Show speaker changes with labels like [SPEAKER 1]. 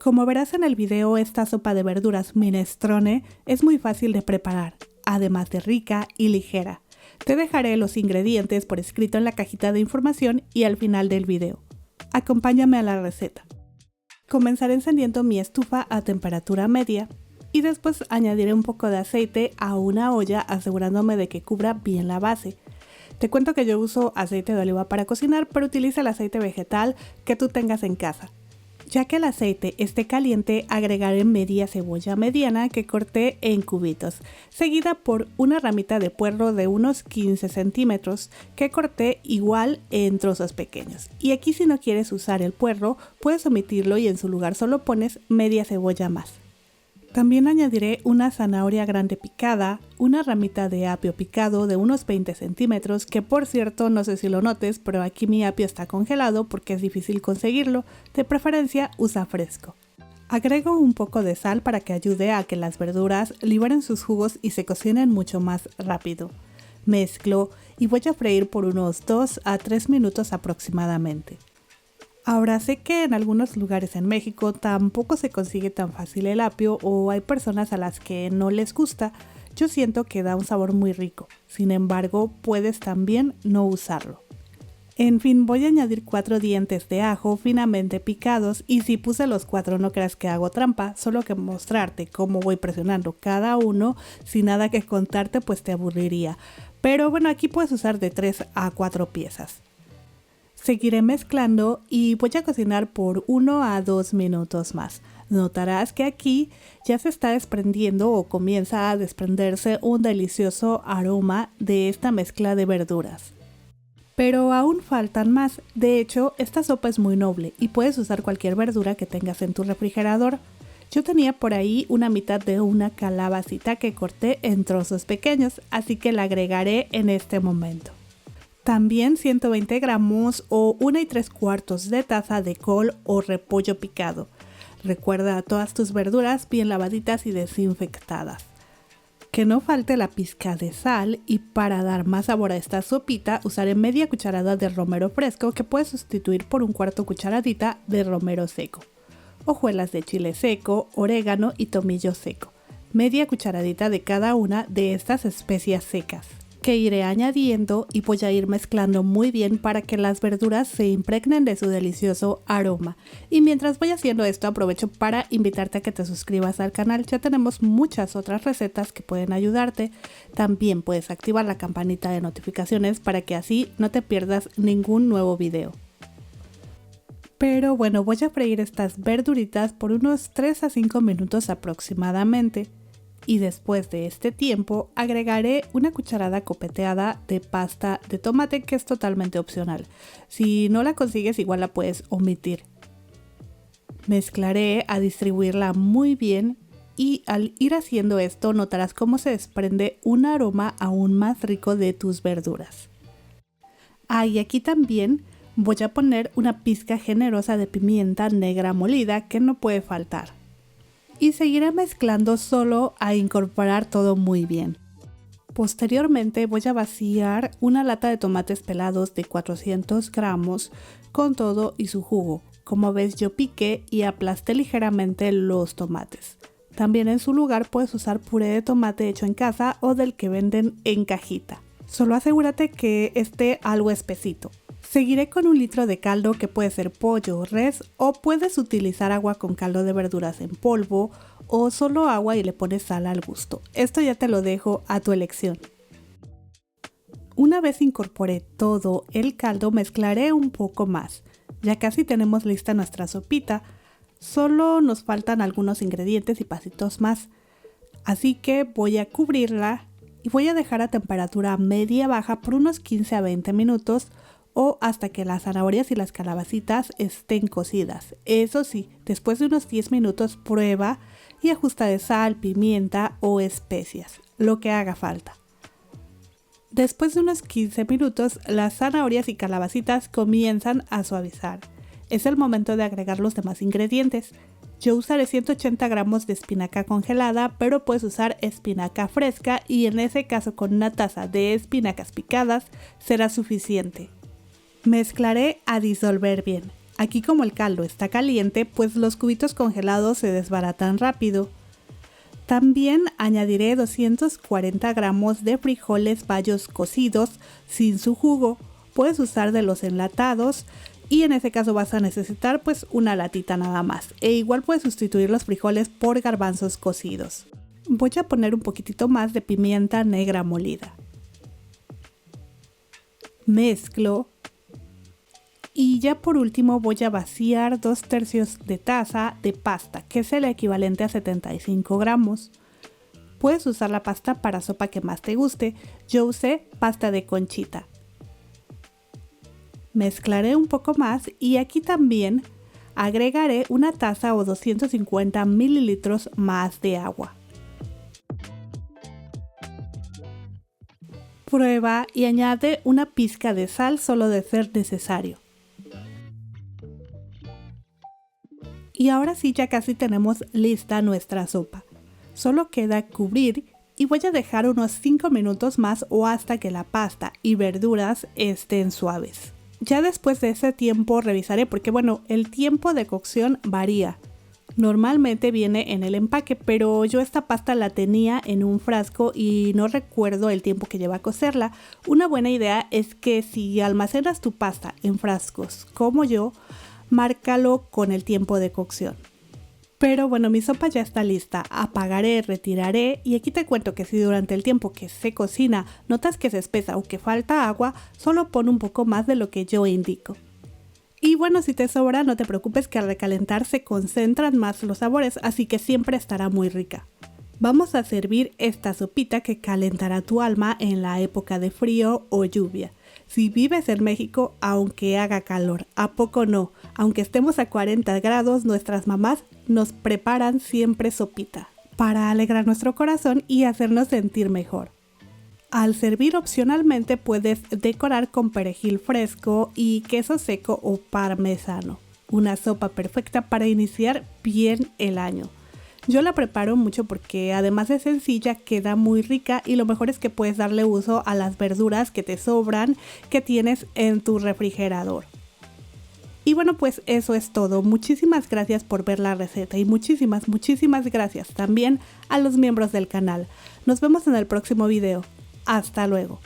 [SPEAKER 1] Como verás en el video, esta sopa de verduras minestrone es muy fácil de preparar, además de rica y ligera. Te dejaré los ingredientes por escrito en la cajita de información y al final del video. Acompáñame a la receta. Comenzaré encendiendo mi estufa a temperatura media y después añadiré un poco de aceite a una olla asegurándome de que cubra bien la base. Te cuento que yo uso aceite de oliva para cocinar, pero utiliza el aceite vegetal que tú tengas en casa. Ya que el aceite esté caliente, agregaré media cebolla mediana que corté en cubitos, seguida por una ramita de puerro de unos 15 centímetros que corté igual en trozos pequeños. Y aquí, si no quieres usar el puerro, puedes omitirlo y en su lugar solo pones media cebolla más. También añadiré una zanahoria grande picada, una ramita de apio picado de unos 20 centímetros, que por cierto no sé si lo notes, pero aquí mi apio está congelado porque es difícil conseguirlo, de preferencia usa fresco. Agrego un poco de sal para que ayude a que las verduras liberen sus jugos y se cocinen mucho más rápido. Mezclo y voy a freír por unos 2 a 3 minutos aproximadamente. Ahora, sé que en algunos lugares en México tampoco se consigue tan fácil el apio o hay personas a las que no les gusta. Yo siento que da un sabor muy rico, sin embargo puedes también no usarlo. En fin, voy a añadir 4 dientes de ajo finamente picados y si puse los 4 no creas que hago trampa, solo que mostrarte cómo voy presionando cada uno, sin nada que contarte pues te aburriría. Pero bueno, aquí puedes usar de 3 a 4 piezas. Seguiré mezclando y voy a cocinar por 1 a 2 minutos más. Notarás que aquí ya se está desprendiendo o comienza a desprenderse un delicioso aroma de esta mezcla de verduras. Pero aún faltan más. De hecho, esta sopa es muy noble y puedes usar cualquier verdura que tengas en tu refrigerador. Yo tenía por ahí una mitad de una calabacita que corté en trozos pequeños, así que la agregaré en este momento. También 120 gramos o 1 3/4 de taza de col o repollo picado. Recuerda todas tus verduras bien lavaditas y desinfectadas. Que no falte la pizca de sal y para dar más sabor a esta sopita usaré media cucharada de romero fresco que puedes sustituir por 1/4 cucharadita de romero seco. Hojuelas de chile seco, orégano y tomillo seco. Media cucharadita de cada una de estas especias secas, que iré añadiendo y voy a ir mezclando muy bien para que las verduras se impregnen de su delicioso aroma. Y mientras voy haciendo esto, aprovecho para invitarte a que te suscribas al canal. Ya tenemos muchas otras recetas que pueden ayudarte. También puedes activar la campanita de notificaciones para que así no te pierdas ningún nuevo video. Pero bueno, voy a freír estas verduritas por unos 3 a 5 minutos aproximadamente. Y después de este tiempo agregaré una cucharada copeteada de pasta de tomate, que es totalmente opcional. Si no la consigues, igual la puedes omitir. Mezclaré a distribuirla muy bien y al ir haciendo esto notarás cómo se desprende un aroma aún más rico de tus verduras. Y aquí también voy a poner una pizca generosa de pimienta negra molida que no puede faltar. Y seguiré mezclando solo a incorporar todo muy bien. Posteriormente voy a vaciar una lata de tomates pelados de 400 gramos con todo y su jugo. Como ves, yo piqué y aplasté ligeramente los tomates. También en su lugar puedes usar puré de tomate hecho en casa o del que venden en cajita. Solo asegúrate que esté algo espesito. Seguiré con 1 litro de caldo que puede ser pollo o res, o puedes utilizar agua con caldo de verduras en polvo o solo agua y le pones sal al gusto. Esto ya te lo dejo a tu elección. Una vez incorporé todo el caldo, mezclaré un poco más. Ya casi tenemos lista nuestra sopita, solo nos faltan algunos ingredientes y pasitos más. Así que voy a cubrirla y voy a dejar a temperatura media-baja por unos 15 a 20 minutos o hasta que las zanahorias y las calabacitas estén cocidas. Eso sí, después de unos 10 minutos prueba y ajusta de sal, pimienta o especias, lo que haga falta. Después de unos 15 minutos, las zanahorias y calabacitas comienzan a suavizar. Es el momento de agregar los demás ingredientes. Yo usaré 180 gramos de espinaca congelada, pero puedes usar espinaca fresca y en ese caso con una taza de espinacas picadas será suficiente. Mezclaré a disolver bien. Aquí como el caldo está caliente, pues los cubitos congelados se desbaratan rápido. También añadiré 240 gramos de frijoles bayos cocidos sin su jugo. Puedes usar de los enlatados y en ese caso vas a necesitar pues una latita nada más. E igual puedes sustituir los frijoles por garbanzos cocidos. Voy a poner un poquitito más de pimienta negra molida. Mezclo. Y ya por último voy a vaciar 2/3 de taza de pasta, que es el equivalente a 75 gramos. Puedes usar la pasta para sopa que más te guste. Yo usé pasta de conchita. Mezclaré un poco más y aquí también agregaré una taza o 250 mililitros más de agua. Prueba y añade una pizca de sal solo de ser necesario. Y ahora sí, ya casi tenemos lista nuestra sopa. Solo queda cubrir y voy a dejar unos 5 minutos más o hasta que la pasta y verduras estén suaves. Ya después de ese tiempo revisaré porque bueno, el tiempo de cocción varía. Normalmente viene en el empaque, pero yo esta pasta la tenía en un frasco y no recuerdo el tiempo que lleva a cocerla. Una buena idea es que si almacenas tu pasta en frascos como yo, márcalo con el tiempo de cocción. Pero bueno, mi sopa ya está lista. Apagaré, retiraré y aquí te cuento que si durante el tiempo que se cocina notas que se espesa o que falta agua, solo pon un poco más de lo que yo indico. Y bueno, si te sobra, no te preocupes que al recalentar se concentran más los sabores, así que siempre estará muy rica. Vamos a servir esta sopita que calentará tu alma en la época de frío o lluvia. Si vives en México, aunque haga calor, ¿a poco no? Aunque estemos a 40 grados, nuestras mamás nos preparan siempre sopita para alegrar nuestro corazón y hacernos sentir mejor. Al servir opcionalmente puedes decorar con perejil fresco y queso seco o parmesano. Una sopa perfecta para iniciar bien el año. Yo la preparo mucho porque además de sencilla queda muy rica y lo mejor es que puedes darle uso a las verduras que te sobran que tienes en tu refrigerador. Y bueno, pues eso es todo. Muchísimas gracias por ver la receta y muchísimas gracias también a los miembros del canal. Nos vemos en el próximo video. Hasta luego.